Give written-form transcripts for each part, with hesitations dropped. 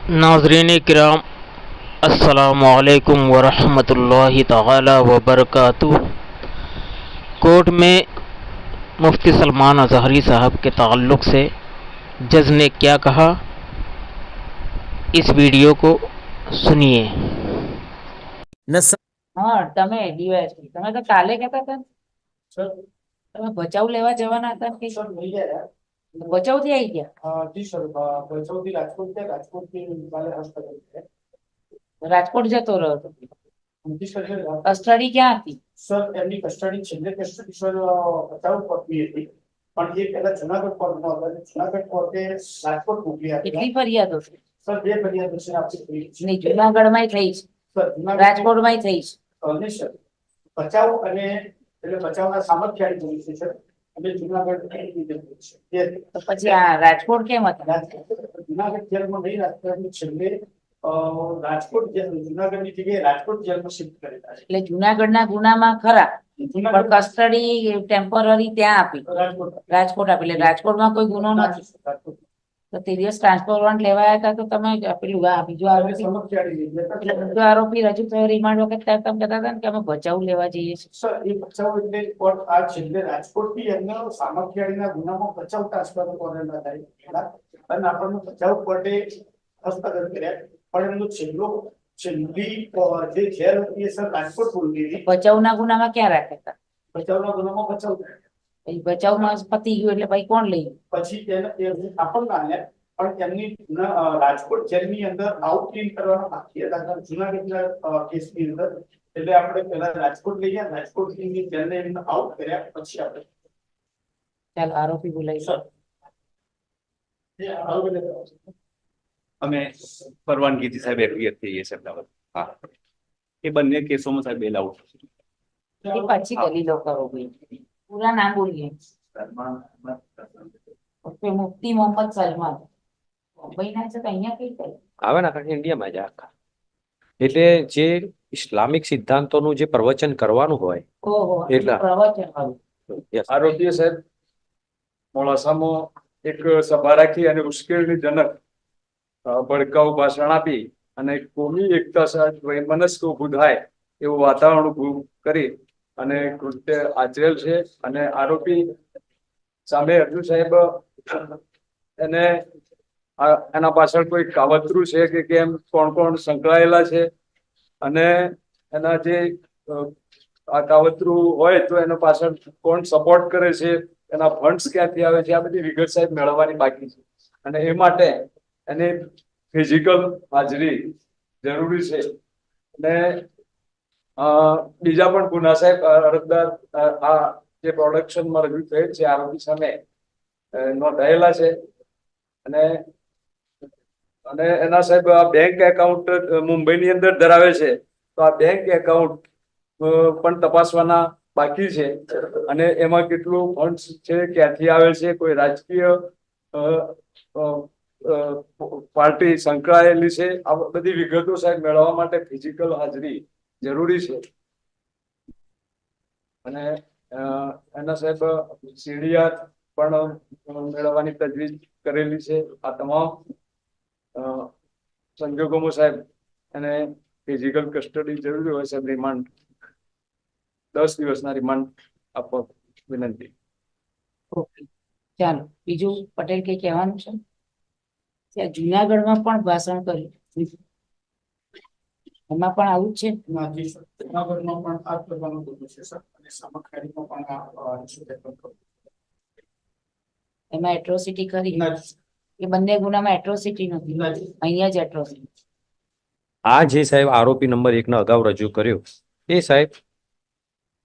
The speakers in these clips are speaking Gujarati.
नाज़रीन किराम अस्सलामुअलैकुम वरहमतुल्लाहि तआला वबरकातुहू। कोर्ट में मुफ्ती सलमान अज़हरी साहब के ताल्लुक़ से जज ने क्या कहा, इस वीडियो को सुनिए। હા તમે ડીવાયએસપી તમે તો કાલે કહેતા હતા ને, તમે બચાવ લેવા જવાના હતા કે બચાવ થી આવી ગયા? જી સર, ભચાઉથી રાજકોટ ગયા, રાજકોટથી કાલે હોસ્પિટલ ગયા. રાજકોટ જતો રહ્યો હતો. જી સર, કસ્ટડી ક્યાં હતી? સર એમની કસ્ટડી છેલ્લે કસ્ટડી સર ભચાઉ કોર્ટની હતી, પણ એ પહેલા જુનાગઢ કોર્ટમાં હતા. જુનાગઢ કોર્ટે રાજકોટ મોકલી આપી. કેટલી ફરિયાદો છે? સર બે ફરિયાદો છે આપણી થઈ છે. નહીં, જુનાગઢમાં થઈ છે, સર રાજકોટમાં થઈ છે. નહીં સર, ભચાઉ અને એટલે ભચાઉના સામખિયાળી પોલીસ સ્ટેશન અને જુનાગઢ છે. તો પછી આ રાજકોટ કેમ હતા? જુનાગઢ જેલમાં નહીં રાખતા, છેલ્લે રાજકોટ જુનાગઢની જગ્યાએ રાજકોટ જેલમાં શિફ્ટ કરેલા છે. એટલે જુનાગઢના ગુનામાં ખરા, પણ કસ્ટડી ટેમ્પરરી ત્યાં આપી, રાજકોટ આપી. એટલે રાજકોટમાં કોઈ ગુનો નથી. તો તે દિવસ ટ્રાન્સફર વોરંટ લેવાયા હતા, તો તમે પેલું બીજો આરોપી રજૂ થયો રિમાન્ડ વખત ત્યારે તમે કહેતા હતા ને કે અમે બચાવ લેવા જઈએ છીએ. સર એ બચાવ એટલે કોર્ટ આ છેલ્લે રાજકોટથી એમને સામખિયાળીના ગુનામાં બચાવ ટ્રાન્સફર કરેલા હતા અને આપણને બચાવ કોર્ટે હસ્તગત કર્યા, પણ એમનો છેલ્લી જે જેલ હતી એ સર રાજકોટ બોલતી હતી. બચાવના ગુનામાં ક્યાં રાખ્યા હતા? બચાવના ગુનામાં બચાવ બચાવમાં પતી ગયું એટલે ભાઈ કોણ લઈ ગયું? પછી આપણને આલ્યા, પણ એમની રાજકોટ જેલની અંદર આઉટ ક્લીન કરવાના બાકી હતા જુનાગઢના કેસની અંદર. એટલે આપણે પહેલા રાજકોટ લઈ ગયા, રાજકોટ ની જેલને એમને આઉટ કર્યા, પછી આપણે ચાલો આરોપી બોલાવી. સર અમે પરવાનગીથી સાહેબ એફઆઈઆર થઈએ છે અમદાવાદ. હા, એ બંને કેસોમાં સાહેબ બેલ આઉટ. એ પછી દલીલો કરો ભાઈ, પૂરા નામ બોલીએ. મુફ્તી મોહમ્મદ સલમાન મુંબઈના છે, તો અહીંયા કઈ થાય આવે ને આખા ઇન્ડિયામાં જ આખા. એટલે જે ઇસ્લામિક સિદ્ધાંતોનું જે પ્રવચન કરવાનું હોય, ઓહો એટલા. પ્રવચન વાળું. આરોપીએ સાહેબ મોડાસામાં એક સભા રાખી અને ઉશ્કેરણીજનક ભડકાઉ ભાષણ આપી અને કોમી એકતા સાથે વૈમનસ્ક ઉભું થાય એવું વાતાવરણ ઉભું કરી અને કૃત્ય આચરેલ છે. અને આરોપી સામે હજુ સાહેબ એને એના પાછળ કોઈ કાવતરું છે કે કેમ, કોણ કોણ સંકળાયેલા છે અને એના જે આ કાવતરું હોય તો એનો પાછળ કોણ સપોર્ટ કરે છે, એના ફંડ્સ ક્યાંથી આવે છે, આ બધી વિગત સાહેબ મેળવવાની બાકી છે. અને એ માટે એની ફિઝિકલ હાજરી જરૂરી છે. અને બીજા પણ ગુના સાહેબ અરજદાર આ જે પ્રોડક્શનમાં રજૂ થયેલ છે આરોપી સામે નોંધાયેલા છે. અને એના સાહેબ આ બેંક એકાઉન્ટ મુંબઈની અંદર ધરાવે છે, તો આ બેંક એકાઉન્ટ પણ તપાસવાના બાકી છે. અને એમાં કેટલું ફંડ્સ છે, ક્યાંથી આવે છે, કોઈ રાજકીય પાર્ટી સંકળાયેલી છે, આ બધી વિગતો સાહેબ મેળવવા માટે ફિઝિકલ હાજરી જરૂરી છે. અને એના સાહેબ સીડીઆર પણ મેળવવાની તજવીજ કરેલી છે. આ તમામ સંજોગોમાં સાહેબ એને ફિઝિકલ કસ્ટડી જરૂરી હોય સાહેબ. રિમાન્ડ 10 દિવસના રિમાન્ડ આપવા વિનંતી. ઓકે, ચાલો બીજું પટેલ કઈ કહેવાનું છે? ત્યાં જુનાગઢમાં પણ ભાષણ કર્યું, એમાં પણ આવું જ છે. જુનાગઢમાં પણ આ કરવાનું બધું છે સર, અને સામખિયાળીમાં પણ એમાં એટ્રોસિટી કરી? એ બંને ગુનામાં એટ્રોસિટી નથી, અહીંયા જ એટ્રોસિટી. આ જે સાહેબ આરોપી નંબર 1 અગાઉ રજૂ કર્યો એ સાહેબ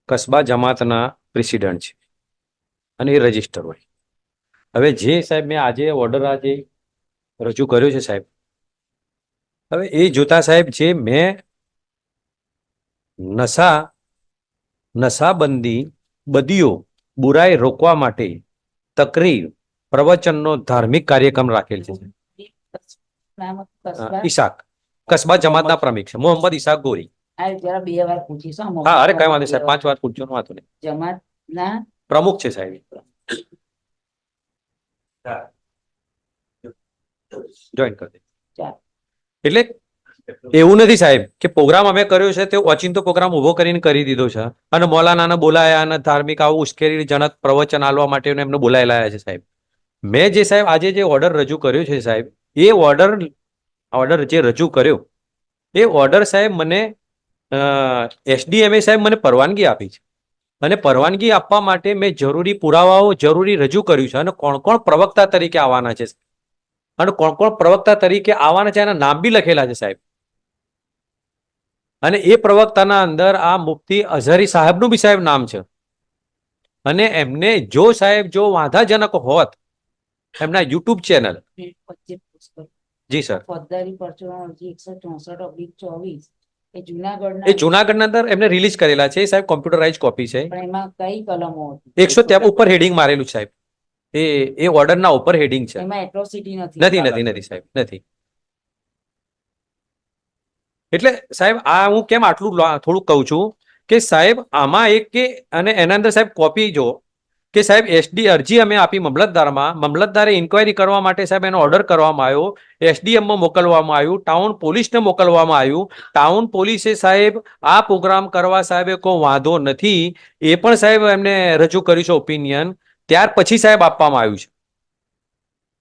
કસ્બા જમાતના પ્રેસિડેન્ટ છે અને એ રજિસ્ટર હોય. હવે જે સાહેબ મેં આજે ઓર્ડર આજે રજૂ કર્યો છે સાહેબ, હવે એ જોતા સાહેબ જે મેં નશાબંધી બદીઓ બુરાઈ રોકવા માટે તકરીર પ્રવચનનો ધાર્મિક કાર્યક્રમ રાખેલ છે. ઈશાક કસ્બા જમાતના પ્રમુખ છે મોહમ્મદ ઈશાક ગોરી. જરા 2 વાર પૂછીશ. હા, અરે કઈ વાંધો સાહેબ, 5 વાર પૂછજો, વાંધો નહીં. જમાતના પ્રમુખ છે સાહેબ, જોઈન કરી દે. એટલે એવું નથી સાહેબ કે પ્રોગ્રામ અમે કર્યો છે તે ઓચિંતો પ્રોગ્રામ ઉભો કરીને કરી દીધો છે અને મૌલાનાને બોલાયા અને ધાર્મિક આવું ઉશ્કેરણીજનક પ્રવચન આલવા માટે એમને બોલાવી લાયા છે સાહેબ. મેં જે સાહેબ આજે જે ઓર્ડર રજૂ કર્યો છે સાહેબ, એ ઓર્ડર જે રજૂ કર્યો એ ઓર્ડર સાહેબ મને એસડીએમએ સાહેબ મને પરવાનગી આપી છે અને પરવાનગી આપવા માટે મેં જરૂરી પુરાવાઓ જરૂરી રજૂ કર્યું છે અને કોણ કોણ પ્રવક્તા તરીકે આવવાના છે અને કોણ કોણ પ્રવક્તા તરીકે આવવાના છે એના નામ બી લખેલા છે સાહેબ. અને એ પ્રવક્તાના અંદર આ મુફ્તી અઝહરી સાહેબનું બી સાહેબ નામ છે અને એમને જો સાહેબ જો વાંધાજનક હોત એમના યુટ્યુબ ચેનલ. વચ્ચે પુષ્કર જી સર. ફોજદારી પરચો અરજી 164/24 એ એ જુનાગઢના જુનાગઢના અંદર એમને રિલીઝ કરેલા છે સાહેબ, કોમ્પ્યુટરાઇઝ કોપી છે. પણ એમાં કઈ કલમો હતી? 100 ઉપર હેડિંગ મારેલું છે સાહેબ. એ ઓર્ડરના ઉપર હેડિંગ છે. એમાં એટ્રોસિટી નથી સાહેબ, નથી. એટલે સાહેબ આ હું કેમ આટલું થોડું કહું છું કે સાહેબ આમાં એક કે અને એના અંદર સાહેબ કોપી જો કે સાહેબ એસડી અરજી અમે આપી મામલતદારમાં, મામલતદારે ઇન્ક્વાયરી કરવા માટે સાહેબ એનો ઓર્ડર કરવામાં આવ્યો, એસડીએમમાં મોકલવામાં આવ્યું, ટાઉન પોલીસને મોકલવામાં આવ્યું. ટાઉન પોલીસે સાહેબ આ પ્રોગ્રામ કરવા સાહેબ કોઈ વાંધો નથી એ પણ સાહેબ એમને રજૂ કર્યું છે ઓપિનિયન. ત્યાર પછી સાહેબ આપવામાં આવ્યું છે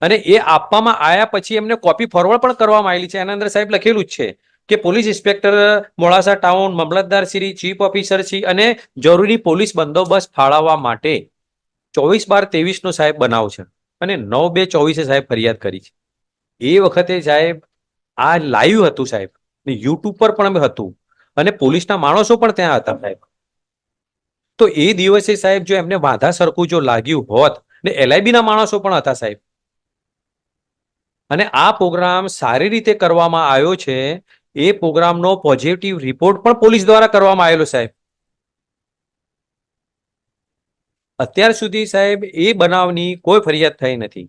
અને એ આપવામાં આવ્યા પછી એમને કોપી ફોરવર્ડ પણ કરવામાં આવેલી છે. એના અંદર સાહેબ લખેલું જ છે કે પોલીસ ઇન્સ્પેક્ટર મોડાસા ટાઉન, મામલતદાર શ્રી, ચીફ ઓફિસર શ્રી અને જરૂરી પોલીસ બંદોબસ્ત ફાળવવા માટે 24/23 નો સાહેબ બનાવ છે અને 9/2/24 સાહેબ ફરિયાદ કરી છે. એ વખતે સાહેબ આ લાઈવ હતું સાહેબ, યુટ્યુબ પર પણ હતું અને પોલીસના માણસો પણ ત્યાં હતા સાહેબ. તો એ દિવસે સાહેબ જો એમને વાંધા સરખું જો લાગ્યું હોત ને LIB ના માણસો પણ હતા સાહેબ અને આ પ્રોગ્રામ સારી રીતે કરવામાં આવ્યો છે. એ પ્રોગ્રામનો પોઝિટિવ રિપોર્ટ પણ પોલીસ દ્વારા કરવામાં આવેલો સાહેબ. અત્યાર સુધી સાહેબ એ બનાવની કોઈ ફરિયાદ થઈ નથી,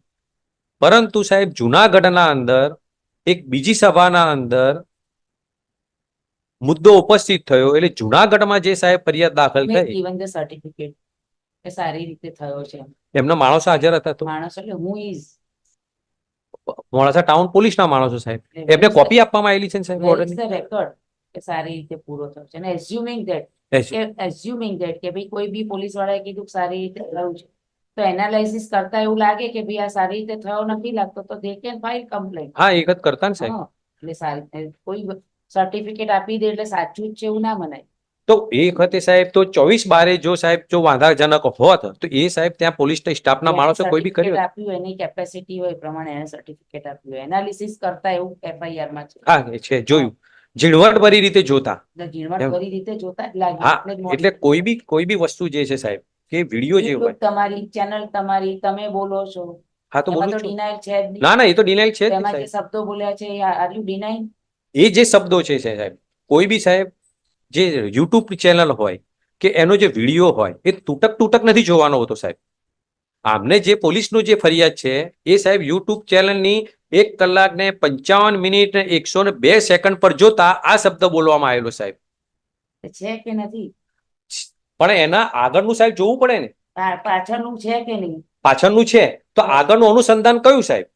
પરંતુ સાહેબ જુનાગઢના અંદર એક બીજી સભાના અંદર મુદ્દો ઉપસ્થિત થયો એટલે જુનાગઢમાં જે સાહેબ ફરિયાદ દાખલ થઈ ઇવન ધ સર્ટિફિકેટ એ સારી રીતે થયો છે. એમના માણસો હાજર હતા. તો માણસ એટલે હું ઇઝ મોડાસા ટાઉન પોલીસના માણસો સાહેબ એમને કોપી આપવામાં આવેલી છે ને સાહેબ ઓર્ડરની. રેકોર્ડ એ સારી રીતે પૂરો થયો છે અને એઝ્યુમિંગ ધેટ કે ભાઈ કોઈ બી પોલીસ વાળાએ કીધું કે સારી રીતે થયું છે તો એનાલાઇસિસ કરતા એવું લાગે કે ભાઈ આ સારી રીતે થયો નથી લાગતો તો દે કેન ફાઇલ કમ્પ્લેન્ટ. હા એક જ કરતા ને સાહેબ. એટલે સારી કોઈ સર્ટિફિકેટ આપી દે એટલે સાચું જ છે એવું ના મનાય. તો એ વખતે સાહેબ તો 24/12 જો સાહેબ જો વાંધાજનક હોત તો એ સાહેબ ત્યાં પોલીસ સ્ટાફના માણસો કોઈ બી કર્યું આપ્યું એની કેપેસિટી હોય પ્રમાણે એને સર્ટિફિકેટ આપ્યું હોય. એનાલિસિસ કરતા એવું FIR માં છે. હા એ છે જોયું ઝીણવટભરી રીતે જોતા. ઝીણવટભરી રીતે જોતા જ લાગે. હા એટલે કોઈ બી વસ્તુ જે છે સાહેબ કે વિડીયો જે હોય તમારી ચેનલ તમારી તમે બોલો છો. હા તો એમાં બોલું તો છું. ડિનાયલ છે જ નહીં. ના એ તો ડિનાઇલ છે જ નહીં તેમાં જે સાહેબ. શબ્દો બોલ્યા છે આર યુ ડિનાઇંગ? એ જે શબ્દો છે સાહેબ કોઈ બી સાહેબ જે યુટ્યુબ ચેનલ હોય કે એનો જે વિડીયો હોય એ તૂટક નથી જોવાનો હોતો સાહેબ. આમને જે પોલીસનું જે ફરિયાદ છે એ સાહેબ યુટ્યુબ ચેનલની 1 કલાક ને 55 મિનિટ ને 102 સેકન્ડ પર જોતા આ શબ્દ બોલવામાં આવેલો સાહેબ. છે કે નથી? પણ એના આગળનું સાહેબ જોવું પડે ને. પાછળનું છે કે નહીં? પાછળનું છે તો આગળનું અનુસંધાન કયું સાહેબ?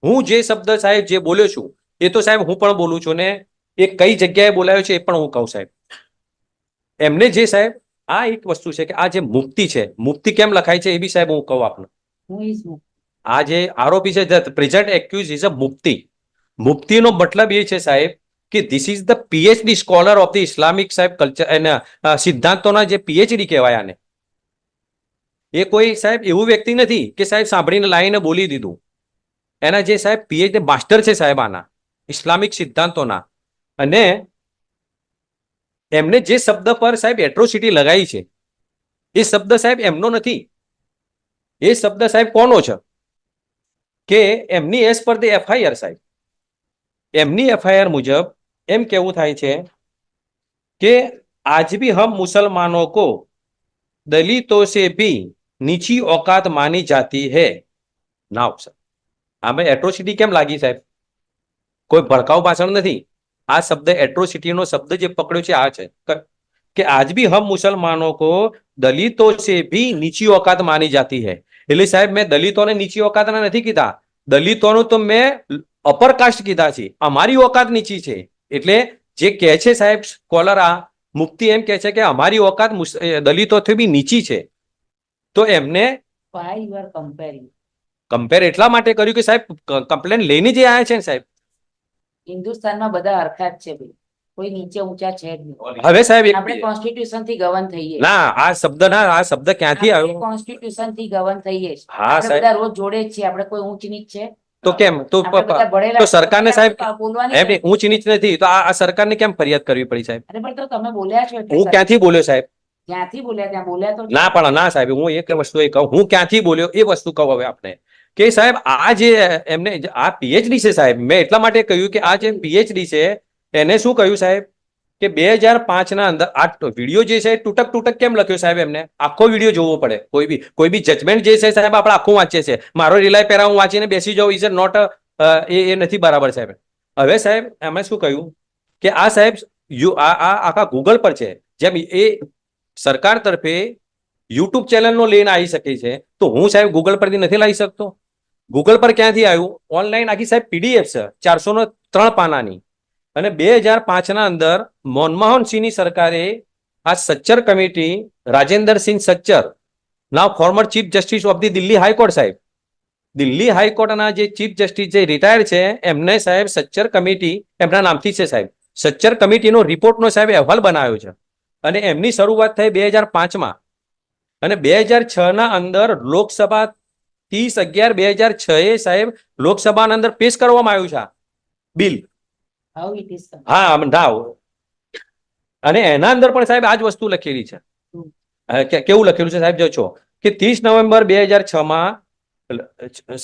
હું જે શબ્દ સાહેબ જે બોલ્યો છું એ તો સાહેબ હું પણ બોલું છું ને એ કઈ જગ્યાએ બોલાયો છે એ પણ હું કહું સાહેબ. એમને જે સાહેબ આ એક વસ્તુ છે કે આ જે મુક્તિ છે, મુક્તિ કેમ લખાય છે એ બી સાહેબ હું કહું આપને. આ જે આરોપી છે પ્રેઝન્ટ એક્યુઝ ઇઝ અ મુક્તિ. મુક્તિનો મતલબ એ છે સાહેબ કે this is the PhD scholar of the Islamic સાહેબ કલ્ચર એના સિદ્ધાંતોના જે PhD કહેવાય આને. એ કોઈ સાહેબ એવું વ્યક્તિ નથી કે સાહેબ સાંભળીને લાઈને બોલી દીધું. એના જે સાહેબ PhD માસ્ટર છે સાહેબ આના ઇસ્લામિક સિદ્ધાંતોના. અને એમને જે શબ્દ પર સાહેબ એટ્રોસિટી લગાઈ છે એ શબ્દ સાહેબ એમનો નથી. એ શબ્દ સાહેબ કોનો છે કે એમની એસ પર ધ FIR સાહેબ. એમની FIR મુજબ એમ કેવું થાય છે કે આજ ભી હમ મુસલમાનો કો દલિતો સે ભી નીચી औकात માની જાતી है. નાવ સર આમે એટ્રોસિટી કેમ લાગી સાહેબ? કોઈ ભડકાઉ ભાષણ નથી. આ શબ્દ એટ્રોસિટીનો શબ્દ જે પકડ્યો છે આ છે કે આજ ભી હમ મુસલમાનો કો દલિતો સે ભી નીચી औकात માની જાતી है. એટલે સાહેબ મેં દલિતોને નીચી औकात ના નથી કીધા. દલિતોનું તો મેં અપર કાસ્ટ કીધા છે, અમારી ઓકાત નીચી છે. એટલે જે કહે છે સાહેબ સ્કોલર આ મુક્તિ એમ કહે છે કે અમારી ઓકાત દલિતોથી બી નીચી છે. તો એમને Why you are comparing? Compare એટલા માટે કર્યું કે સાહેબ કમ્પ્લેન લઈને જે આવ્યા છે ને સાહેબ. હિન્દુસ્તાનમાં બધા હરખા જ છે ભાઈ, કોઈ નીચે ઊંચા છે જ નહીં. હવે સાહેબ આપણે કોન્સ્ટિટ્યુશન થી ગવર્ન થઈએ. ના આ શબ્દ ક્યાંથી આવ્યો? કોન્સ્ટિટ્યુશન થી ગવર્ન થઈએ છીએ. હા આપણે સાહેબ. બધા રોજ જોડે જ છીએ, આપણે કોઈ ઊંચ નીચ છે? તો કેમ તો આપણે બધા ભણેલા તો સરકારને સાહેબ બોલવાની એમ નહીં, ઊંચ નીચ નથી તો આ સરકારને કેમ ફરિયાદ કરવી પડી સાહેબ? અરે પણ તો તમે બોલ્યા છો એટલે હું ક્યાંથી બોલ્યો સાહેબ? જ્યાંથી બોલ્યા ત્યાં બોલ્યા તો ના પણ ના સાહેબ, હું એક વસ્તુ એ કહું, હું ક્યાંથી બોલ્યો એ વસ્તુ કહું હવે આપણે કે સાહેબ આ જે એમને આ પીએચડી છે સાહેબ, મેં એટલા માટે કહ્યું કે આ જે પીએચડી છે એને શું કહ્યું સાહેબ કે 2005 ના અંદર આ વિડીયો જે છે તૂટક કેમ લખ્યો સાહેબ? એમને આખો વિડીયો જોવો પડે. કોઈ બી જજમેન્ટ જે છે સાહેબ આપણે આખું વાંચીએ છીએ. મારો રિલાય પેરા હું વાંચીને બેસી જાઉં ઇઝ નોટ એ નથી બરાબર સાહેબ. હવે સાહેબ એમણે શું કહ્યું કે આ સાહેબ આ આખા ગૂગલ પર છે, જેમ એ સરકાર તરફે યુટ્યુબ ચેનલનો લઈને આવી શકે છે, તો હું સાહેબ ગૂગલ પરથી નથી લાવી શકતો? ગૂગલ પર ક્યાંથી આવ્યું? ઓનલાઈન આખી સાહેબ પીડીએફ છે 403 પાનાની. અને 2005 ના અંદર મનમોહન સિંહની સરકારે આ Sachar committee, Rajendra Singh Sachar, now former chief justice of the Delhi high court સાહેબ, દિલ્હી હાઈકોર્ટના જે ચીફ જસ્ટિસ જે રિટાયર્ડ છે એમને સાહેબ સચ્ચર કમિટી એમના નામથી છે સાહેબ. સચ્ચર કમિટીનો રિપોર્ટનો સાહેબ અહેવાલ બનાવ્યો છે. અને એમની શરૂઆત થઈ 2005 અને 2006 ના અંદર લોકસભા 30/11/2006 સાહેબ લોકસભાના અંદર પેશ કરવામાં આવ્યું છે બિલ. how it is. હા ના, અને એના અંદર પણ સાહેબ આ જ વસ્તુ લખેલી છે. કેવું લખેલું છે સાહેબ? જો છો કે 30 નવેમ્બર 2006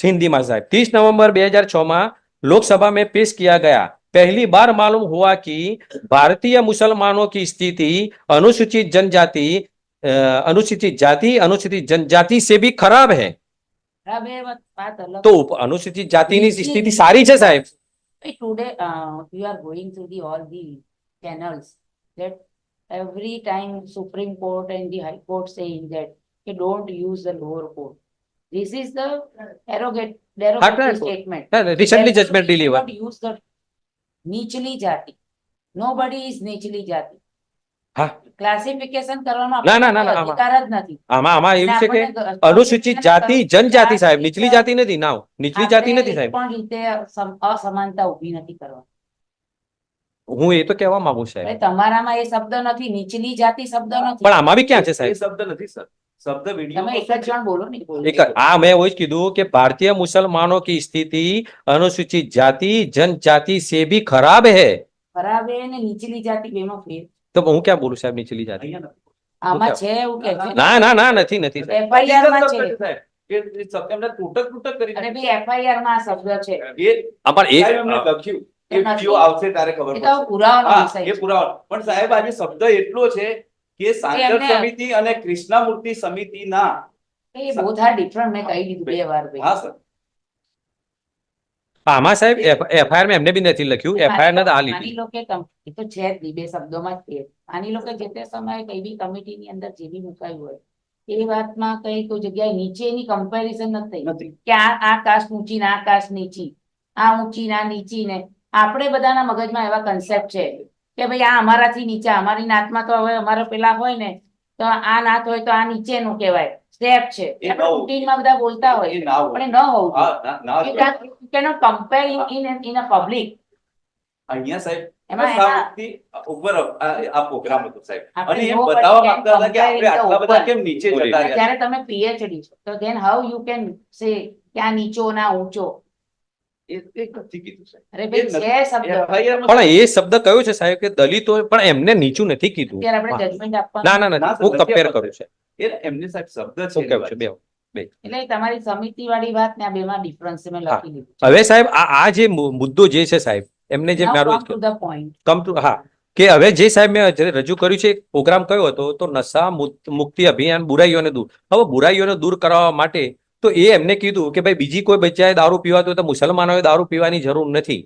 हिंदी साहब 30 नवंबर 2006 लोकसभा में पेश किया गया. पहली बार मालूम हुआ कि भारतीय मुसलमानों की स्थिति अनुसूचित जनजाति अनुसूचित जनजाति से भी खराब है. तो अनुसूचित जाति ની સ્થિતિ સારી છે સાહેબ. Today you are going through all the channels that every time Supreme Court and the High Court saying that you don't use the lower court. This is the derogatory statement. Recently judgment delivered. Don't use the નીચલી જાતિ. Nobody is નીચલી જાતિ. હા, ક્લાસિફિકેશન કરવાનો ના ના ના અધિકાર જ નથી. આમાં એવું છે કે અનુસૂચિત જાતિ જનજાતિ સાહેબ, નીચલી જાતિ નથી. નાવ નીચલી જાતિ નથી સાહેબ. પણ રીતે અસમાનતા ઊભી નથી કરવાની. હું એ તો કહેવા માંગુ છું સાહેબ. તમારામાં એ શબ્દ નથી, નીચલી જાતિ શબ્દ નથી. પણ આમાં બી ક્યાં છે એ સાહેબ? શબ્દ નથી સર, શબ્દ તમે વિડીયો એક જ જણ બોલો ને. મેં એવું જ કીધું કે ભારતીય મુસલમાનો की स्थिति अनुसूचित जाति जनजाति से भी खराब है. ખરાબ એ ને નીચલી જાતિ બેમાં ફેર. તો હું ક્યાં બોલું સાહેબ નીચલી જાતિ? આમાં છે એવું કે છે. ના ના ના નથી નથી સાહેબ. FIR માં છે. એમને તૂટક કરી અરે ભાઈ FIR માં આ શબ્દ છે. પણ એ સાહેબ એમને લખ્યું કે વિડીયો આવશે ત્યારે ખબર એ તો પડશે. પુરાવાનો હા, વિષય એ છે. પુરાવાનો. પણ સાહેબ આજે શબ્દ એટલો છે કે સાંકળ એમને- સમિતિ અને કૃષ્ણામૂર્તિ સમિતિના એ both are different. મેં કહી દીધું 2 વાર ભાઈ. હા સર આમાં સાહેબ એફઆઈઆર માં એમને બી નથી લખ્યું. એફઆઈઆર ને આ માની લીધી. લો કે એ તો છે જ નહીં, 2 શબ્દોમાં જ છે. માની લો કે જે તે સમયે કઈ બી કમિટીની અંદર જે બી મુકાયું હોય એ વાતમાં કઈ કોઈ જગ્યાએ નીચેની કમ્પેરિઝન નથી થઈ નથી. કે આ કાસ્ટ ઊંચી ને આ કાસ્ટ નીચી, આ ઊંચી ના નીચી ને. આપણે બધાના મગજમાં એવા કન્સેપ્ટ છે કે ભાઈ આ અમારાથી નીચા, અમારી નાતમાં તો હવે અમારે પેલા હોય ને તો આ નાત હોય તો આ નીચેનું કહેવાય, સ્ટેપ છે. એ આપણે બહુ- રૂટીનમાં બધા બોલતા એ હોય ના હોય. પણ એ ન હોવું હા, ના you cannot compare in a public. અહીંયા સાહેબ એમાં કૃષ્ણામૂર્તિ ઉપર આ પ્રોગ્રામ હતો સાહેબ, આપણે અને એ nobody બતાવવા can માંગતા હતા કે આપણે compare આટલા બધા ઉપર. કેમ નીચે જતા રહ્યા. જ્યારે તમે PhD છો તો then how you can say કે આ નીચો ના ઊંચો. એ નથી કીધું સાહેબ. અરે ભાઈ છે શબ્દ. FIR માં પણ એ શબ્દ કયો છે સાહેબ કે દલિતો, પણ એમને નીચું નથી કીધું. અત્યારે આપણે જજમેન્ટ આપવાનું. ના ના ના, નથી, સર, હું નથી કમ્પેર આપતો. કરું છું. એમને સાહેબ શબ્દ હું છે કહું છું બે. એટલે તમારી સમિતિ વાળી વાત ને આ બેમાં ડિફરન્સ મેં હા. લખી દીધું. હવે સાહેબ આ જે મુદ્દો જે છે સાહેબ એમને જે Now મારો come to the point. Come to હા કે હવે જે સાહેબ મેં જે રજૂ કર્યું છે પ્રોગ્રામ કયો હતો તો નશા મુક્તિ અભિયાન બુરાઈઓને દૂર. હવે બુરાઈઓને દૂર કરવા માટે તો એ એમને કીધું કે ભાઈ બીજી કોઈ બચ્ચાએ દારૂ પીવાતો હોય તો મુસલમાનોએ દારૂ પીવાની જરૂર નથી.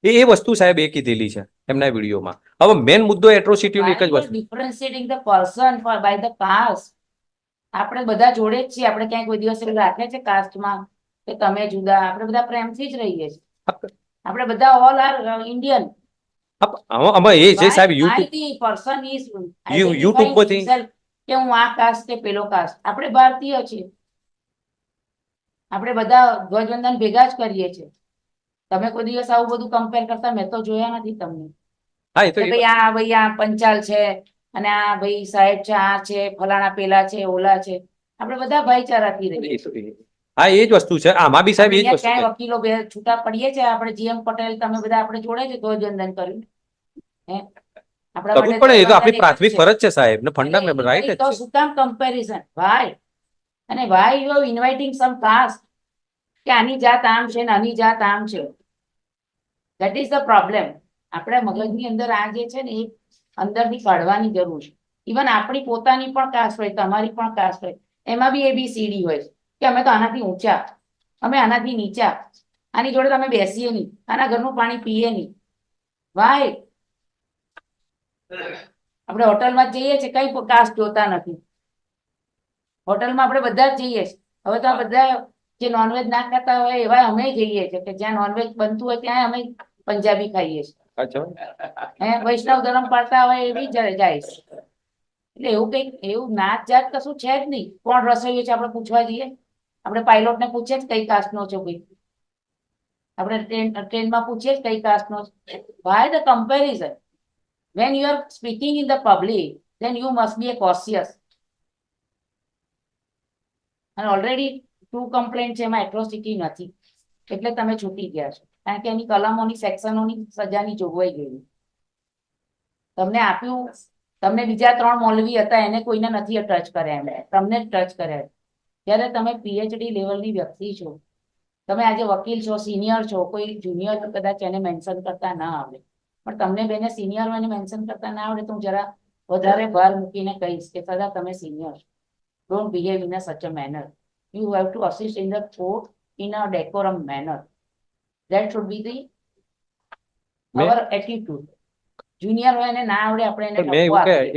એ વસ્તુ સાહેબ એ કીધેલી છે એમના વિડીયોમાં. હવે મેન મુદ્દો એટ્રોસિટીનો એક જ Why you વસ્તુ. differentiating the person for by the caste? આપણે બધા જોડે જ છીએ. આપણે ક્યાંય કોઈ દિવસ એવું રાખે છે કાસ્ટમાં કે તમે જુદા? આપણે બધા પ્રેમથી જ રહીએ છીએ. આપણે બધા ઓલ આર ઇન્ડિયન. આમાં એ જે સાહેબ યુટ્યુબ પર્સન ઇઝ YouTube પરથી- કે હું આ કાસ્ટ કે પેલો કાસ્ટ, આપણે ભારતીય છીએ. આપણે બધા ધ્વજવંદન ભેગા જ કરીએ છીએ. તમે કોઈ દિવસ આવું બધું કમ્પેર કરતા મેં તો જોયા નથી તમને. હા એ તો કે ભાઈ આ પંચાલ છે અને આ ભાઈ સાહેબ છે, આ છે, ફલાણા પેલા છે, ઓલા છે. આપણે બધા ભાઈચારાથી રહીએ. હા એ જ વસ્તુ છે. આમાં બી સાહેબ એ જ આપણે વસ્તુ ક્યાંય છે. વકીલો છૂટા પડીએ છીએ. આપણે જીએમ પટેલ તમે બધા આપણે જોડે છે ધ્વજવંદન કર્યું. હે આપણા કરવું માટે પડે, એ તો આપણી ધ્વજવંદન એક જ પ્રાથમિક છે. ફરજ છે સાહેબ ને, એટલે ફંડામેન્ટ રાઈટ જ તો છે. શું કામ કમ્પેરિઝન ભાઈ? અને why you are inviting some caste કે આની જાત આમ છે ને આની જાત આમ છે. That is the problem. આપણા મગજની અંદર આ જે છે ને એ અંદરથી કાઢવાની જરૂર છે. ઇવન આપણી પોતાની પણ કાસ્ટ હોય, તમારી પણ કાસ્ટ હોય, એમાં બી ABCD હોય કે અમે તો આનાથી ઊંચા, અમે આનાથી નીચા, આની જોડે તમે બેસીએ નહીં, આના ઘરનું પાણી પીએ નહીં. વાય? આપણે હોટલમાં જઈએ છીએ, કઈ કાસ્ટ જોતા નથી. હોટલમાં આપણે બધા જ જઈએ છીએ. હવે તો આ બધા જે નોનવેજ ના ખાતા હોય એવા અમે જઈએ છીએ કે જ્યાં નોનવેજ બનતું હોય ત્યાં અમે પંજાબી ખાઈએ છીએ. વૈષ્ણવ ધર્મ પાળતા હોય એવી જાય છે. એટલે એવું કઈક એવું નાત જાત કશું છે જ નહીં. કોણ રસોઈયો છે આપણે પૂછવા જઈએ? આપણે પાયલોટ ને પૂછીએ જ કઈ કાસ્ટ નો છે ભાઈ? આપણે ટ્રેનમાં પૂછીએ જ કઈ કાસ્ટ નો છે? Why the comparison? When you are speaking in the public, then you must be a cautious. અને ઓલરેડી 2 કમ્પ્લેન્ટ છે, એમાં એટ્રોસિટી નથી, એટલે તમે છૂટી ગયા છો. કારણ કે એની કલમોની સેક્શનોની સજાની જોગવાઈ ગઈ. તમને આપ્યું, તમને બીજા 3 મૌલવી હતા એને કોઈને નથી ટચ કર્યા, એમને તમને જ ટચ કર્યા. જ્યારે તમે PhD લેવલની વ્યક્તિ છો, તમે આજે વકીલ છો, સિનિયર છો, કોઈ જુનિયર કદાચ એને મેન્શન કરતા ના આવડે, પણ તમને બેને સિનિયર એને મેન્શન કરતા ના આવડે તો હું જરા વધારે ભાર મૂકીને કહીશ કે સદા તમે સિનિયર છો. Don't behave in such a manner. You have to assist in the court in a decorum manner. That should be our attitude. Junior હોય એને ના આવડે આપણે એને મેં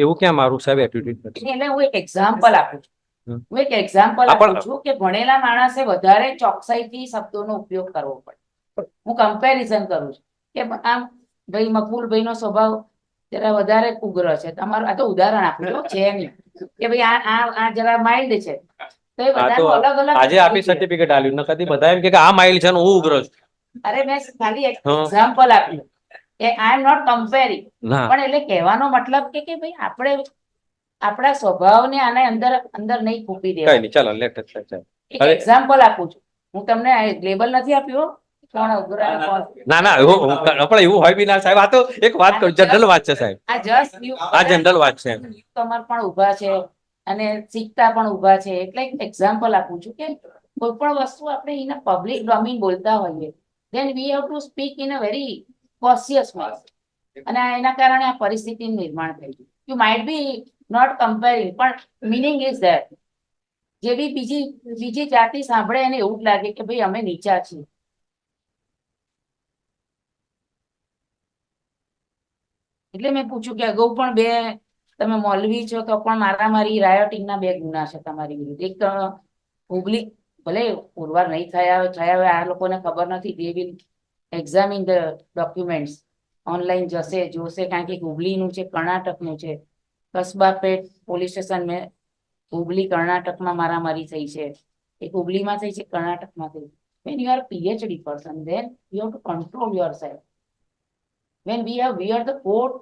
એવું ક્યાં મારું સાહેબ એટીટ્યુડ નથી. એટલે હું એક એક્ઝામ્પલ આપું છું. હું એક એક્ઝામ્પલ આપું છું કે ભણેલા માણસે વધારે ચોકસાઈથી શબ્દોનો ઉપયોગ કરવો પડે. હું કમ્પેરિઝન કરું છું કે આમ ભાઈ મકબૂલભાઈ નો સ્વભાવ જરા વધારે ઉગ્ર છે. તમારું આ તો ઉદાહરણ આપું છું, છે નહીં કે ભાઈ આ જરા માઇલ્ડ છે. તો એ બધાનું અલગ અલગ આજે આપી સર્ટિફિકેટ આલ્યું ને કદી બધા એમ કે આ માઇલ્ડ છે ને હું ઉગ્ર છું. અરે મેં ખાલી એક એક્ઝામ્પલ આપ્યું કે આઈ એમ નોટ કમ્પેરિંગ. પણ એટલે કહેવાનો મતલબ કે ભાઈ આપણે આપણા સ્વભાવને આને અંદર અંદર નહીં ખૂપી દેવા. કઈ નહીં, ચાલો લેટ એક એક્ઝામ્પલ આપું છું. હું તમને લેબલ નથી આપ્યું. ના ના પણ એવું હોય બી ના સાહેબ. આ તો એક વાત કહું, જનરલ વાત છે સાહેબ. આ જનરલ વાત છે. તમાર પણ ઉભા છે અને શીખતા પણ ઉભા છે, એટલે એક્ઝામ્પલ આપું છું કે કોઈ પણ વસ્તુ આપણે ઇન પબ્લિક ડોમેન બોલતા હોઈએ, then we have to speak in a very cautious way. અને એના કારણે આ પરિસ્થિતિનું નિર્માણ થયું. You might be not comparing, પણ meaning is there. જે બી બીજી જાતિ સાંભળે એને એવું જ લાગે કે ભાઈ અમે નીચા છીએ. એટલે મેં પૂછ્યું કે અગાઉ પણ 2 તમે મૌલવી છો તો પણ મારામારી રાયોટિંગના 2 ગુના છે તમારી વિરુદ્ધ. એક હુબલી ભલે પુરવાર નહીં થયા હોય આ લોકોને ખબર નથી. They will examine the documents. Online જશે જોશે, કારણ કે હુબલીનું છે, કર્ણાટકનું છે. કસ્બા પેટ પોલીસ સ્ટેશન મેં હુબલી કર્ણાટકમાં મારામારી થઈ છે. એક હુબલીમાં થઈ છે, કર્ણાટકમાં થઈ. When you are PhD person, then you have to control yourself. When we are the court,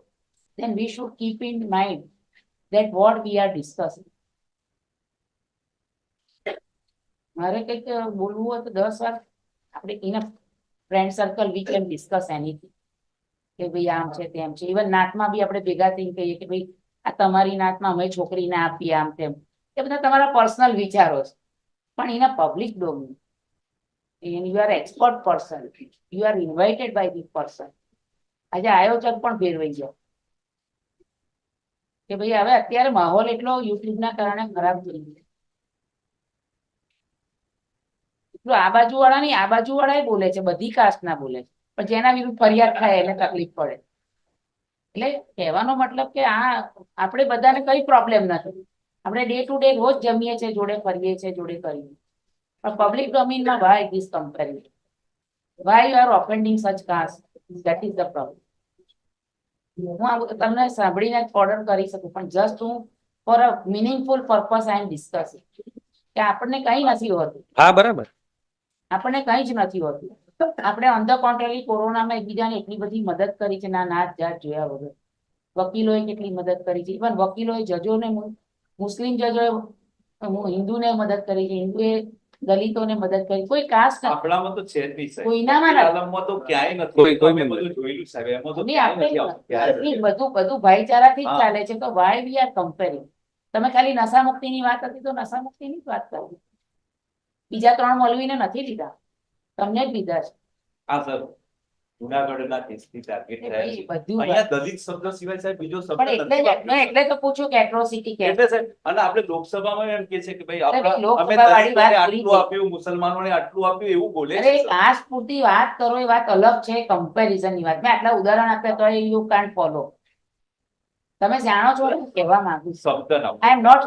then we should keep in mind that what we are discussing. મારે કંઈક બોલવું હોય તો 10 વાર આપણે in friend circle we can discuss anything કે ભાઈ આમ છે તેમ છે. ઇવન નાતમાં બી આપણે ભેગા થઈને કહીએ કે ભાઈ આ તમારી નાતમાં અમે છોકરીને આપીએ આમ તેમ. એ બધા તમારા પર્સનલ વિચારો છે, પણ in public domain you are expert person, you are invited by the person. આજે આયોજક પણ ફેરવાઈ ગયો કે ભાઈ હવે અત્યારે માહોલ એટલો યુટ્યુબના કારણે ખરાબ થઈ ગયો. એટલું આ બાજુ વાળા નહીં, આ બાજુ વાળા બોલે છે, બધી કાસ્ટ ના બોલે છે, પણ જેના વિરુદ્ધ ફરિયાદ થાય એને તકલીફ પડે. એટલે કહેવાનો મતલબ કે આ આપણે બધાને કઈ પ્રોબ્લેમ નથી. આપણે ડે ટુ ડે રોજ જમીએ છીએ, જોડે ફરીએ છીએ, જોડે કરીએ, પણ પબ્લિક ડોમેનમાં ભાઈ this comparison. Why you are offending such caste? That is the problem. હું આ તમને સાંભળીને ઓર્ડર કરી શકું, પણ જસ્ટ હું for a meaningful purpose I am discussing કે આપણને કઈ નથી હોતું, હા બરાબર. આપણને કઈ જ નથી હોતું. આપણે ઓન ધ કોન્ટ્રરી કોરોનામાં એકબીજાને એટલી બધી મદદ કરી છે ના નાત જાત જોયા વગર. વકીલોએ કેટલી મદદ કરી છે, ઇવન વકીલોએ જજોને, મુસ્લિમ જજોએ હિન્દુને મદદ કરી છે, હિન્દુએ દલિતોને મદદ કરી. કોઈ કાસ્ટ આપણામાં તો છે જ નહીં સાહેબ. કોઈનામાં બાકી નથી. આલમમાં તો ક્યાંય કોઈ- નથી. કોઈ અમે નથી. બધું જોયેલું સાહેબ, એમાં તો નહીં, ક્યાંય આપણે નથી આવતું. ક્યાંય નથી. બધું ભાઈચારાથી જ હા. ચાલે છે. તો વાય વી આર કમ્પેરિંગ? તમે ખાલી નશા મુક્તિની વાત હતી તો નશા મુક્તિની જ વાત કરી. બીજા 3 મૌલવીને નથી લીધા, તમને જ લીધા છે. હા સર, જુનાગઢના કેસથી ટાર્ગેટ થયા એ છે. બધું અહીંયા દલિત શબ્દ સિવાય સાહેબ બીજો શબ્દ પણ એટલે નથી જ વાપરતા. મેં એટલે તો પૂછ્યું કે એટ્રોસિટી કે એટલે સાહેબ, અને આપણે લોકસભામાં એમ કે છે કે ભાઈ અરે ભાઈ, આપણા અમે લોકસભા વાળી વાત દલિતોને પૂરી આટલું થઈ. આપ્યું, મુસલમાનોને આટલું આપ્યું, એવું બોલે છે અરે સર. કાસ્ટ પૂરતી વાત કરો એ વાત અલગ છે, કમ્પેરિઝન ની વાત. મેં આટલા ઉદાહરણ આપ્યા તો યુ કાન્ટ ફોલો. તમે જાણો છો હું કહેવા માંગુ છું. શબ્દ ના આઈ એમ નોટ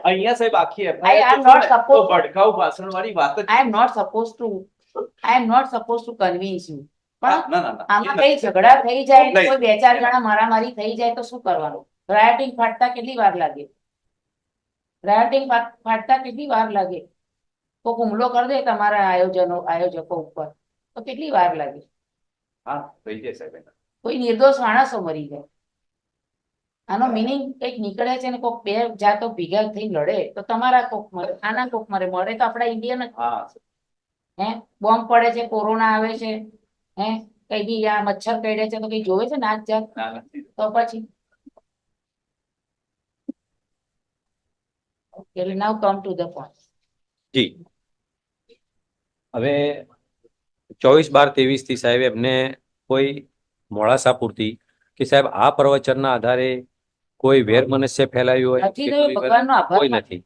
અહીંયા સાહેબ આખી I FIR am તો not છે ને, supposed- તો ભડકાઉ ભાષણ વાળી વાત જ I am not supposed to convince you. પણ ના ના ના આમાં એ કઈ ઝઘડા થઈ જાય ને નહીં. કોઈ 2-4 જણા મારામારી થઈ જાય તો શું કરવાનું? રાયોટિંગ ફાટતા કેટલી વાર લાગે? રાયોટિંગ ફાટતા કેટલી વાર લાગે? કોઈક હુમલો કરી દે તમારા આયોજકો ઉપર તો કેટલી વાર લાગે? હા થઈ જાય સાહેબ એના. કોઈ નિર્દોષ માણસો મરી જાય. આનો મિનિંગ કંઈક નીકળે છે ને કોઈક 2 જાતો ભેગા થઈ લડે તો તમારા કોક મરે, આના કોક મરે તો આપણા ઇન્ડિયન જ. હા હે બોમ્બ પડે છે, કોરોના આવે છે, હે કઈ બી આ મચ્છર કરડે છે તો કઈ જોવે છે નાચ જાત? ના નથી. તો પછી Okay, now come to the point. જી. હવે 24/12/23 થી સાહેબ એમને કોઈ મોડાસા પૂરતી કે સાહેબ આ પ્રવચનના આધારે કોઈ વેર મનસ્ય ફેલાયું હોય નથી કે થયું, કોઈ ભગવાનનો આભાર કોઈ માનો. નથી.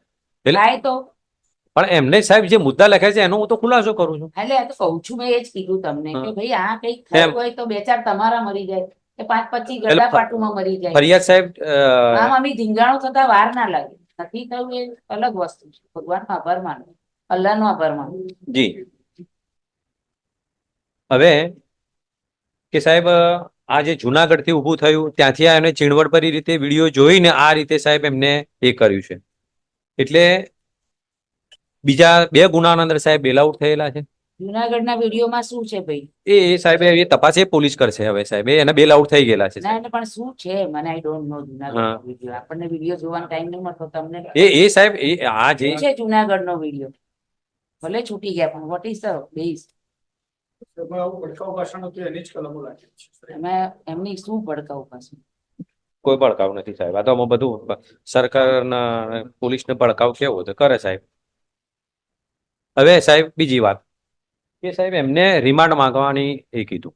એટલે થાય તો પણ એમને સાહેબ જે મુદ્દા લખ્યા છે એનો હું તો ખુલાસો કરું છું. એટલે આ તો કહું છું, મેં એ જ કીધું તમને કે હા. ભાઈ આ કઈક થયું એમ. હોય તો 2-4 તમારા મરી જાય કે 5-25 એટલે ગડા પાટુમાં મરી જાય. ફરિયાદ સાહેબ આમ અમે ધીંગાણું થતા વાર ના લાગે. નથી થયું એ અલગ વસ્તુ છે. ભગવાનનો આભાર માનો, અલ્લાહનો આભાર માનો. જી. હવે કે સાહેબ આ જે જુનાગઢ થી ઊભું થયું ત્યાંથી આ એમને ચીણવટભરી રીતે વિડીયો જોઈને આ રીતે સાહેબ એમને એ કર્યું છે. એટલે બીજા 2 ગુનાના અંદર સાહેબ બેલ આઉટ થયેલા છે. જુનાગઢના વિડીયોમાં શું છે ભાઈ? એ સાહેબ એ તપાસ એ પોલીસ કરશે હવે સાહેબ એને બેલ આઉટ થઈ ગયેલા છે ના સાહેબ. એટલે પણ શું છે મને આઈ ડોન્ટ નો જુનાગઢનો વિડીયો. આપણને વિડીયો જોવાનો ટાઈમ નહીં મળતો તમને. એ સાહેબ એ આ જે શું છે જુનાગઢનો વિડીયો? ભલે છૂટી ગયા પણ વોટ ઇઝ ધ બેઝ? એમાં આવું ભડકાઉ ભાષણ હતું એની જ કલમો લાગેલી છે. એમાં એમની શું ભડકાઉ પાસે? કોઈ ભડકાવ નથી સાહેબ. આ તો આમાં બધું સરકારના પોલીસને ભડકાવ કેવો તો કરે સાહેબ. હવે સાહેબ બીજી વાત કે સાહેબ એમને રિમાન્ડ માંગવાની એ કીધું.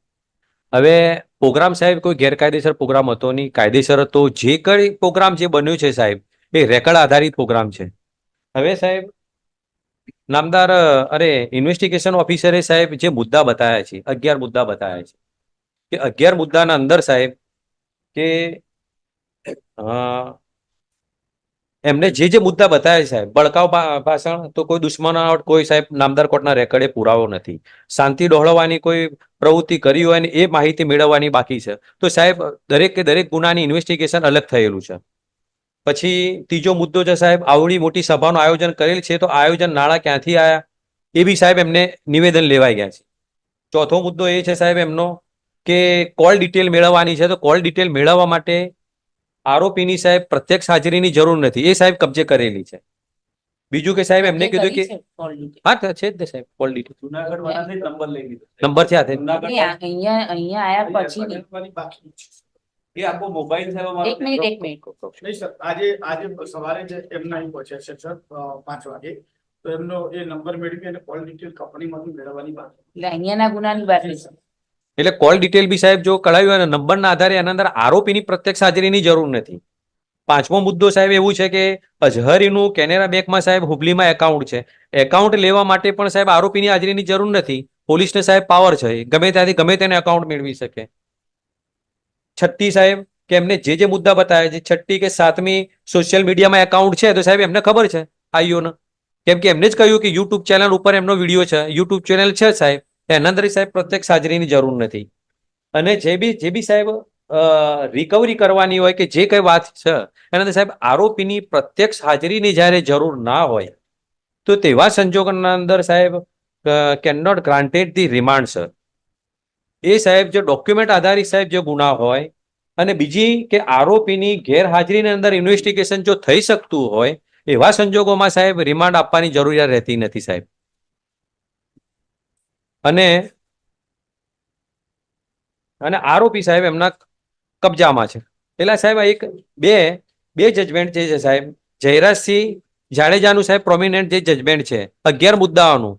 હવે પ્રોગ્રામ સાહેબ કોઈ ગેરકાયદેસર પ્રોગ્રામ હતો નહીં, કાયદેસર હતો. જે કઈ પ્રોગ્રામ જે બન્યું છે સાહેબ એ રેકર્ડ આધારિત પ્રોગ્રામ છે. હવે સાહેબ નામદાર ઇન્વેસ્ટિગેશન ઓફિસરે સાહેબ જે મુદ્દા બતાવ્યા છે 11 મુદ્દા બતાવ્યા છે કે 11 મુદ્દાના અંદર સાહેબ કે એમને જે મુદ્દા બતાવ્યા સાહેબ ભડકાઉ ભાષણ તો કોઈ દુશ્મનાવટ કોઈ સાહેબ નામદાર કોર્ટના રેકર્ડે પુરાવો નથી. શાંતિ ડહોળવાની કોઈ પ્રવૃત્તિ કરી હોય ને એ માહિતી મેળવવાની બાકી છે. તો સાહેબ દરેક ગુનાની ઇન્વેસ્ટિગેશન અલગ થયેલું છે. પછી ત્રીજો મુદ્દો છે સાહેબ આવડી મોટી સભાનું આયોજન કરેલ છે તો આયોજન નાણાં ક્યાંથી આવ્યા એ બી સાહેબ એમને નિવેદન લેવાઈ ગયા છે. ચોથો મુદ્દો એ છે સાહેબ એમનો કે કોલ ડિટેલ મેળવવાની છે તો કોલ ડિટેલ મેળવવા માટે આરોપીની સાહેબ પ્રત્યક્ષ હાજરીની જરૂર નથી, એ સાહેબ કબજે કરેલી છે. બીજું કે સાહેબ એમને કીધું કે હા છે જ ને સાહેબ કોલ ડિટેલ જુનાગઢ વાળાથી જ નંબર લઈ લીધો. નંબર છે હાથે. જુનાગઢ અહીંયા આયા પછી બનવાની બાકી છે. એ આખો મોબાઈલ સાહેબ અમારો એક મિનિટ નહીં સર, આજે સવારે જે એમના અહીં પહોંચ્યા છે સર 5 વાગે, તો એમનો એ નંબર મેળવી અને કોલ ડિટેલ કંપનીમાંથી મેળવવાની બાકી. એટલે અહીંયાના ગુનાની બાકી છે. એટલે કોલ ડિટેલ બી સાહેબ જો કઢાવ્યું અને નંબરના આધારે એના અંદર આરોપીની પ્રત્યક્ષ હાજરીની જરૂર નથી. 5મો મુદ્દો સાહેબ એવું છે કે અઝહરીનું કેનેરા બેંકમાં સાહેબ હુબલીમાં એકાઉન્ટ છે. એકાઉન્ટ લેવા માટે પણ સાહેબ આરોપીની હાજરીની જરૂર નથી. પોલીસને સાહેબ પાવર છે, ગમે ત્યાંથી ગમે તેને એકાઉન્ટ મેળવી શકે. 6ઠ્ઠી સાહેબ કે એમને જે મુદ્દા બતાવ્યા છે 6ઠ્ઠી કે 7મી સોશિયલ મીડિયામાં એકાઉન્ટ છે તો સાહેબ એમને ખબર છે આઈઓને, કેમ કે એમને જ કહ્યું કે યુટ્યુબ ચેનલ ઉપર એમનો વિડીયો છે, યુટ્યુબ ચેનલ છે સાહેબ એના અંદર સાહેબ પ્રત્યક્ષ હાજરીની જરૂર નથી. અને જે બી સાહેબ રિકવરી કરવાની હોય કે જે કઈ વાત છે એના અંદર સાહેબ આરોપીની પ્રત્યક્ષ હાજરીની જ્યારે જરૂર ના હોય તો તેવા સંજોગોના અંદર સાહેબ can not granted the remand sir. એ સાહેબ જે ડોક્યુમેન્ટ આધારિત સાહેબ જે ગુના હોય અને બીજી કે આરોપીની ગેરહાજરીની અંદર ઇન્વેસ્ટિગેશન જો થઈ શકતું હોય એવા સંજોગોમાં સાહેબ રિમાન્ડ આપવાની જરૂરિયાત રહેતી નથી સાહેબ. અને આરોપી સાહેબ એમના કબજામાં છે. એટલે સાહેબ બે જજમેન્ટ જે છે સાહેબ, જયરાજસિંહ જાડેજાનું સાહેબ પ્રોમિનન્ટ જે જજમેન્ટ છે 11 મુદ્દાઓનું,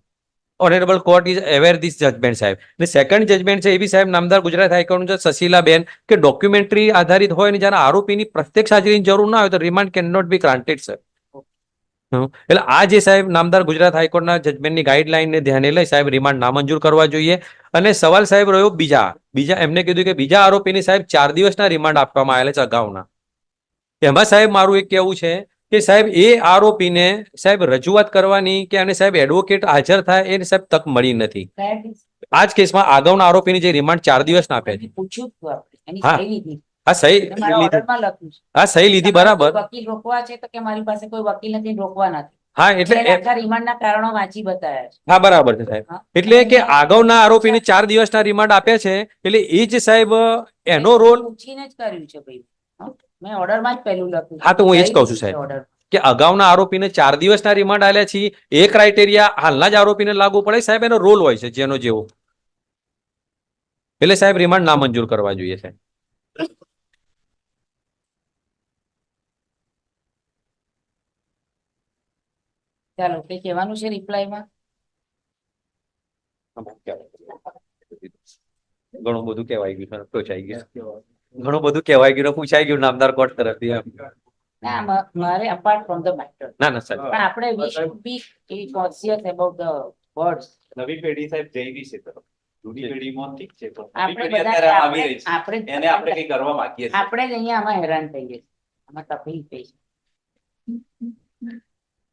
honourable court is aware this judgment સાહેબ. અને સેકન્ડ જજમેન્ટ છે એ બી સાહેબ નામદાર ગુજરાત હાઈકોર્ટનું છે સશીલાબેન, કે ડોક્યુમેન્ટરી આધારિત હોય ને જ્યારે આરોપીની પ્રત્યક્ષ હાજરીની જરૂર ના હોય તો remand can not be granted sir. એટલે આ જે સાહેબ નામદાર ગુજરાત હાઈકોર્ટના જજમેન્ટની ગાઈડલાઈનને ધ્યાને લઈ સાહેબ રિમાન્ડ નામંજૂર કરવા જોઈએ. અને સવાલ સાહેબ રહ્યો બીજા એમને કીધું કે બીજા આરોપીને સાહેબ 4 દિવસના રિમાન્ડ આપવામાં આવેલા છે અગાઉના. એમાં સાહેબ મારું એક કહેવું છે કે સાહેબ એ આરોપીને સાહેબ રજૂઆત કરવાની કે અને સાહેબ એડવોકેટ હાજર થાય એને સાહેબ તક મળી નથી. આ જ કેસમાં અગાઉના આરોપીની જે રિમાન્ડ 4 દિવસના આપ્યા છે. પૂછ્યું હતું આપણે, એની હા. સહી લીધી. હા સહી મારા લીધી. ઓર્ડરમાં લખ્યું છે. હા સહી લીધી બરાબર. વકીલ રોકવા છે તો કે મારી પાસે કોઈ વકીલ નથી, રોકવા નથી. હા એટલે આખા રિમાન્ડના કારણો વાંચી બતાવ્યા છે. હા બરાબર છે સાહેબ. એટલે કે આગળના આરોપીને 4 દિવસના રિમાન્ડ આપ્યા છે એટલે એ જ સાહેબ એનો રોલ. પૂછીને જ કર્યું છે ભાઈ. મેં ઓર્ડરમાં જ પહેલું લખ્યું. હા તો હું એ જ કહું છું સાહેબ કે અગાઉના આરોપીને 4 દિવસના રિમાન્ડ આપ્યા છે. એ ક્રાઇટેરિયા હાલના જ આરોપીને લાગુ પડે સાહેબ, એનો રોલ હોય છે જેનો જેવો. એટલે સાહેબ રિમાન્ડ નામંજૂર કરવા જોઈએ સાહેબ. ચાલો, કઈ કહેવાનું છે રિપ્લાયમાં? ઘણું બધું કહેવાય ગયું, પૂછાઈ ગયું. ઘણું બધું કહેવાય ગયું, પૂછાઈ ગયું નામદાર કોર્ટ તરફથી. ના, મારે અપાર્ટ ફ્રોમ ધ મેટર, ના સાહેબ. પણ આપણે we should be conscious about the words. નવી પેઢી સાહેબ જઈ છે તરફ. જૂની પેઢીમાં ઠીક છે પણ નવી આપણે પેઢી બધા અત્યારે આવી રહી છે. આપણે એને આપણે કઈ કરવા માંગીએ છીએ. આપણે જ અહીંયા આમાં હેરાન થઈએ છીએ, આમાં તકલીફ થઈ છે.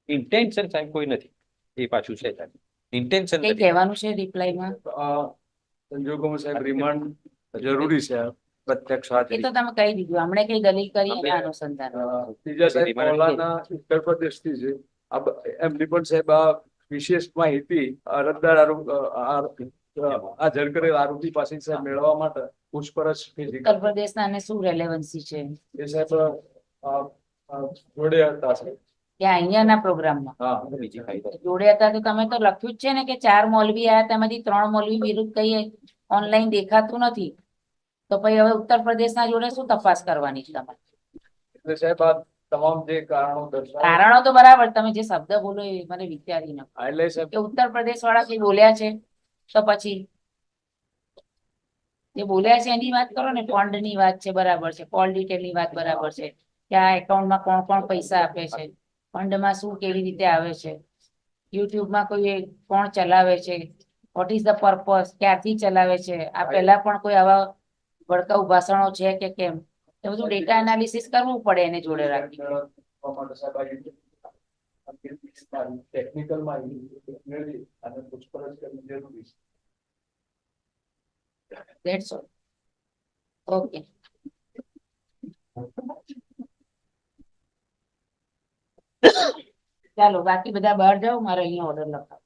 ઇન્ટેન્શન સાહેબ કોઈ નથી, એ પાછું છે સાહેબ. ઇન્ટેન્શન કઈ કહેવાનું છે રિપ્લાયમાં? સંજોગોમાં સાહેબ રિમાન્ડ જરૂરી છે પ્રત્યક્ષ એ હાજરી. તો તમે કહી દીધું, હમણાં કઈ દલીલ કરી એના અનુસંધાન. ત્રીજા સાહેબ મૌલાના ઉત્તર પ્રદેશથી છે. એમની પણ સાહેબ આ વિશેષ માહિતી અરજદાર હાજર કરેલ આરોપી પાસે સાહેબ મેળવવા માટે પૂછપરછ ઉત્તર પ્રદેશના અને શું રેલેવન્સી છે એ સાહેબ જોડે હતા સાહેબ. ત્યાં અહીંયાના પ્રોગ્રામમાં હા જોડે હતા તો તમે તો લખ્યું જ છે ને કે 4 મૌલવી આયા, તેમાંથી 3 મૌલવી વિરુદ્ધ કઈ ઓનલાઈન દેખાતું નથી, તો પછી હવે ઉત્તર પ્રદેશના જોડે શું તપાસ કરવાની છે તમારે? એટલે સાહેબ આ તમામ જે કારણો દર્શાવે કારણો તો બરાબર, તમે જે શબ્દ બોલો એ મને વિચારી ન એટલે સાહેબ કે ઉત્તર પ્રદેશ વાળા કઈ બોલ્યા છે તો પછી જે બોલ્યા છે એની વાત કરો ને. ફંડ ની વાત છે બરાબર છે, કોલ ડિટેલ ની વાત બરાબર છે, કે આ એકાઉન્ટમાં કોણ કોણ પૈસા આપે છે, ફંડમાં શું કેવી રીતે આવે છે, યુટ્યુબમાં કોઈ કોણ ચલાવે છે, વોટ ઇઝ ધ પર્પઝ, ક્યારથી ચલાવે છે, આ પહેલા પણ કોઈ આવા ભડકાઉ ભાષણો છે કે કેમ, એ બધું ડેટા એનાલિસિસ કરવું પડે એને જોડે રાખી. ટેકનિકલ માહિતી મેળવી અને પૂછપરછ કરવી જરૂરી છે. That's all. Okay. ચાલો, બાકી બધા બહાર જાઓ, મારે અહીંયા ઓર્ડર લખાવો.